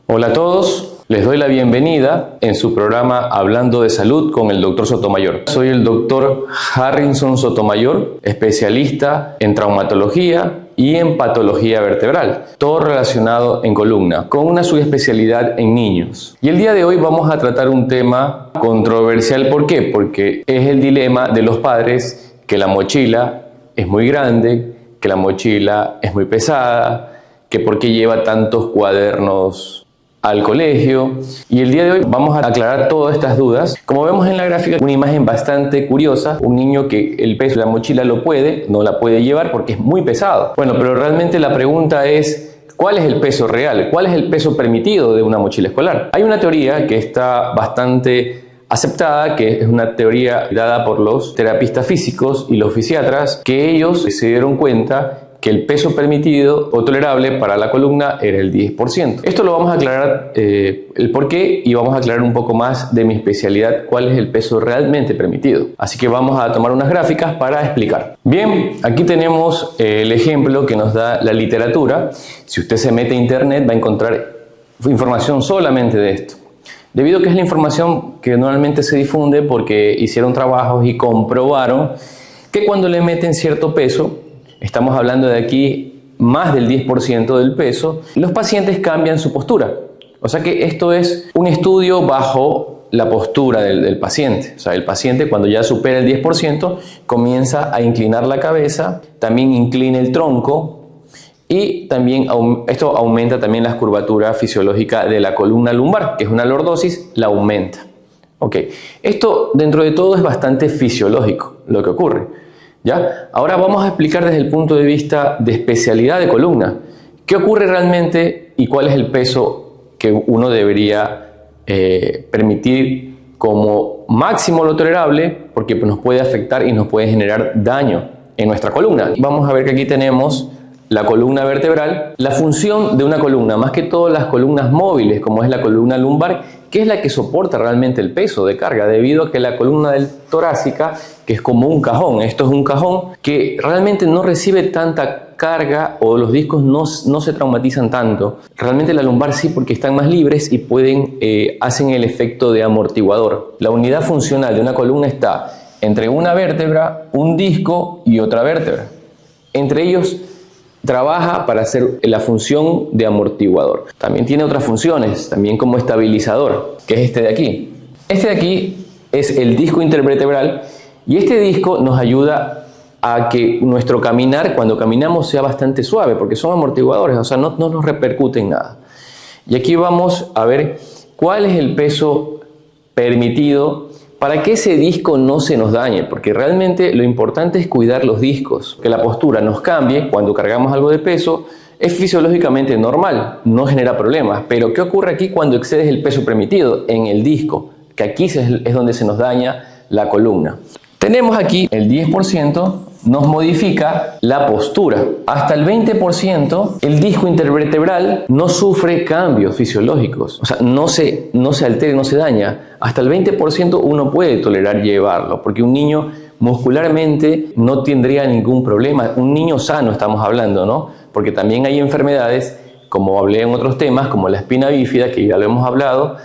Hola a todos, les doy la bienvenida en su programa Hablando de Salud con el Dr. Sotomayor. Soy el Dr. Harrison Sotomayor, especialista en traumatología y en patología vertebral, todo relacionado en columna, con una subespecialidad en niños. Y el día de hoy vamos a tratar un tema controversial. ¿Por qué? Porque es el dilema de los padres que la mochila es muy grande, que la mochila es muy pesada, que por qué lleva tantos cuadernos al colegio. Y el día de hoy vamos a aclarar todas estas dudas. Como vemos en la gráfica, una imagen bastante curiosa, un niño que el peso de la mochila no la puede llevar porque es muy pesado. Bueno, pero realmente la pregunta es, ¿cuál es el peso real? ¿Cuál es el peso permitido de una mochila escolar? Hay una teoría que está bastante aceptada, que es una teoría dada por los terapistas físicos y los fisiatras, que ellos se dieron cuenta que el peso permitido o tolerable para la columna era el 10%. Esto lo vamos a aclarar el por qué, y vamos a aclarar un poco más de mi especialidad, cuál es el peso realmente permitido. Así que vamos a tomar unas gráficas para explicar. Bien, aquí tenemos el ejemplo que nos da la literatura. Si usted se mete a internet va a encontrar información solamente de esto, debido a que es la información que normalmente se difunde porque hicieron trabajos y comprobaron que cuando le meten cierto peso, estamos hablando de aquí más del 10% del peso, los pacientes cambian su postura. O sea que esto es un estudio bajo la postura del paciente. O sea, el paciente cuando ya supera el 10% comienza a inclinar la cabeza, también inclina el tronco y también esto aumenta también la curvatura fisiológica de la columna lumbar, que es una lordosis, la aumenta. Okay. Esto dentro de todo es bastante fisiológico lo que ocurre. ¿Ya? Ahora vamos a explicar desde el punto de vista de especialidad de columna, qué ocurre realmente y cuál es el peso que uno debería permitir como máximo lo tolerable, porque nos puede afectar y nos puede generar daño en nuestra columna. Vamos a ver que aquí tenemos la columna vertebral, la función de una columna, más que todo las columnas móviles, como es la columna lumbar, que es la que soporta realmente el peso de carga, debido a que la columna torácica, que es como un cajón, esto es un cajón que realmente no recibe tanta carga, o los discos no se traumatizan tanto. Realmente la lumbar sí, porque están más libres y hacen el efecto de amortiguador. La unidad funcional de una columna está entre una vértebra, un disco y otra vértebra. Entre ellos trabaja para hacer la función de amortiguador. También tiene otras funciones, también como estabilizador, que es este de aquí. Este de aquí es el disco intervertebral, y este disco nos ayuda a que nuestro caminar, cuando caminamos, sea bastante suave, porque son amortiguadores, o sea, no nos repercute en nada. Y aquí vamos a ver cuál es el peso permitido para que ese disco no se nos dañe, porque realmente lo importante es cuidar los discos, que la postura nos cambie cuando cargamos algo de peso. Es fisiológicamente normal, no genera problemas, pero ¿qué ocurre aquí cuando excedes el peso permitido en el disco? Que aquí es donde se nos daña la columna. Tenemos aquí el 10%, nos modifica la postura. Hasta el 20% el disco intervertebral no sufre cambios fisiológicos, o sea, no se altera, no se daña. Hasta el 20% uno puede tolerar llevarlo, porque un niño muscularmente no tendría ningún problema. Un niño sano estamos hablando, ¿no? Porque también hay enfermedades, como hablé en otros temas, como la espina bífida, que ya lo hemos hablado.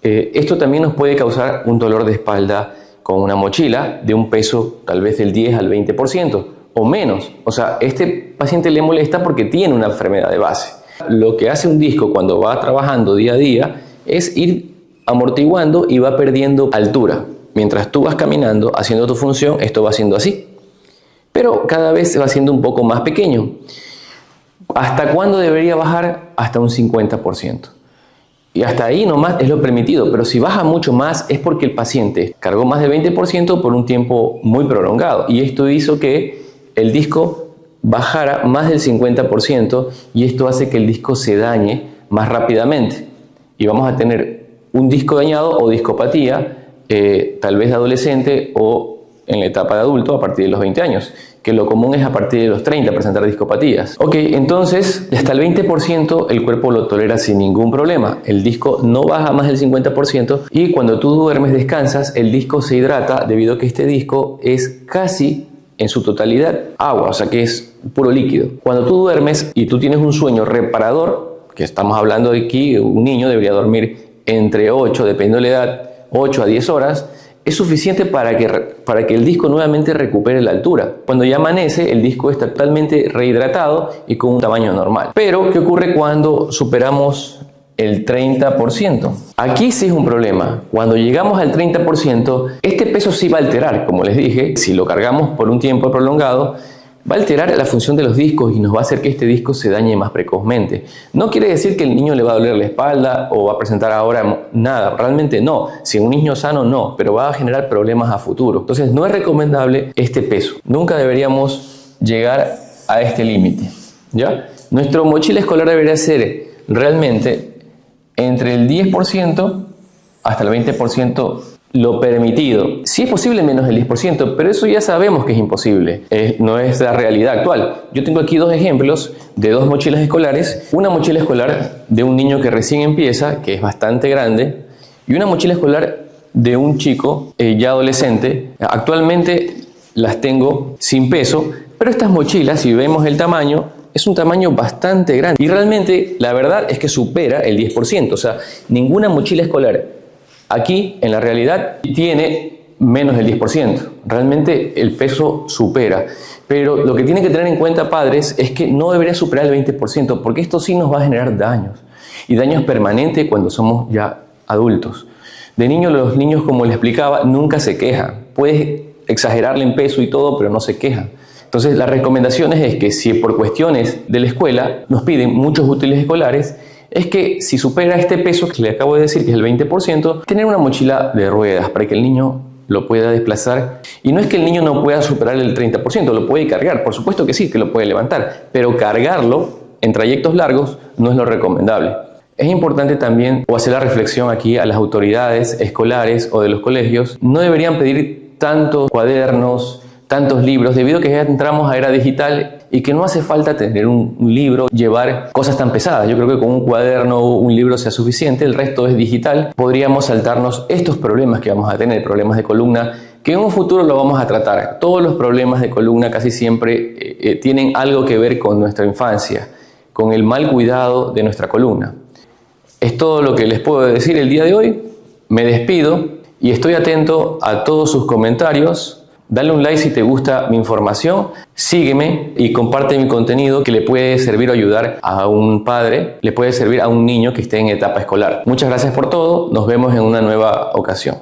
Esto también nos puede causar un dolor de espalda con una mochila de un peso tal vez del 10 al 20% o menos. O sea, este paciente le molesta porque tiene una enfermedad de base. Lo que hace un disco cuando va trabajando día a día es ir amortiguando y va perdiendo altura. Mientras tú vas caminando, haciendo tu función, esto va siendo así. Pero cada vez va siendo un poco más pequeño. ¿Hasta cuándo debería bajar? Hasta un 50%. Y hasta ahí nomás es lo permitido, pero si baja mucho más es porque el paciente cargó más del 20% por un tiempo muy prolongado, y esto hizo que el disco bajara más del 50%, y esto hace que el disco se dañe más rápidamente y vamos a tener un disco dañado o discopatía, tal vez de adolescente o en la etapa de adulto a partir de los 20 años, que lo común es a partir de los 30 presentar discopatías. Ok, entonces hasta el 20% el cuerpo lo tolera sin ningún problema. El disco no baja más del 50%, y cuando tú duermes, descansas, el disco se hidrata debido a que este disco es casi en su totalidad agua, o sea que es puro líquido. Cuando tú duermes y tú tienes un sueño reparador, que estamos hablando de aquí, un niño debería dormir entre 8, dependiendo de la edad, 8 a 10 horas, es suficiente para que el disco nuevamente recupere la altura. Cuando ya amanece, el disco está totalmente rehidratado y con un tamaño normal. Pero, ¿qué ocurre cuando superamos el 30%? Aquí sí es un problema. Cuando llegamos al 30%, este peso sí va a alterar, como les dije, si lo cargamos por un tiempo prolongado, va a alterar la función de los discos y nos va a hacer que este disco se dañe más precozmente. No quiere decir que el niño le va a doler la espalda o va a presentar ahora nada, realmente no. Si un niño sano no, pero va a generar problemas a futuro. Entonces no es recomendable este peso. Nunca deberíamos llegar a este límite, ¿ya? Nuestro mochila escolar debería ser realmente entre el 10% hasta el 20% lo permitido. Sí es posible menos del 10%, pero eso ya sabemos que es imposible. No es la realidad actual. Yo tengo aquí dos ejemplos de dos mochilas escolares. Una mochila escolar de un niño que recién empieza, que es bastante grande, y una mochila escolar de un chico ya adolescente. Actualmente las tengo sin peso, pero estas mochilas, si vemos el tamaño, es un tamaño bastante grande. Y realmente la verdad es que supera el 10%. O sea, ninguna mochila escolar aquí, en la realidad, tiene menos del 10%. Realmente el peso supera. Pero lo que tienen que tener en cuenta, padres, es que no debería superar el 20%, porque esto sí nos va a generar daños. Y daños permanentes cuando somos ya adultos. De niño, los niños, como les explicaba, nunca se quejan. Puedes exagerarle en peso y todo, pero no se quejan. Entonces, las recomendaciones es que si por cuestiones de la escuela nos piden muchos útiles escolares, es que si supera este peso que le acabo de decir, que es el 20%, tener una mochila de ruedas para que el niño lo pueda desplazar. Y no es que el niño no pueda superar el 30%, lo puede cargar, por supuesto que sí, que lo puede levantar, pero cargarlo en trayectos largos no es lo recomendable. Es importante también hacer la reflexión aquí a las autoridades escolares o de los colegios. No deberían pedir tantos cuadernos, tantos libros, debido a que ya entramos a era digital y que no hace falta tener un libro, llevar cosas tan pesadas. Yo creo que con un cuaderno o un libro sea suficiente, el resto es digital. Podríamos saltarnos estos problemas que vamos a tener, problemas de columna, que en un futuro lo vamos a tratar. Todos los problemas de columna casi siempre tienen algo que ver con nuestra infancia, con el mal cuidado de nuestra columna. Es todo lo que les puedo decir el día de hoy. Me despido y estoy atento a todos sus comentarios. Dale un like si te gusta mi información, sígueme y comparte mi contenido que le puede servir o ayudar a un padre, le puede servir a un niño que esté en etapa escolar. Muchas gracias por todo, nos vemos en una nueva ocasión.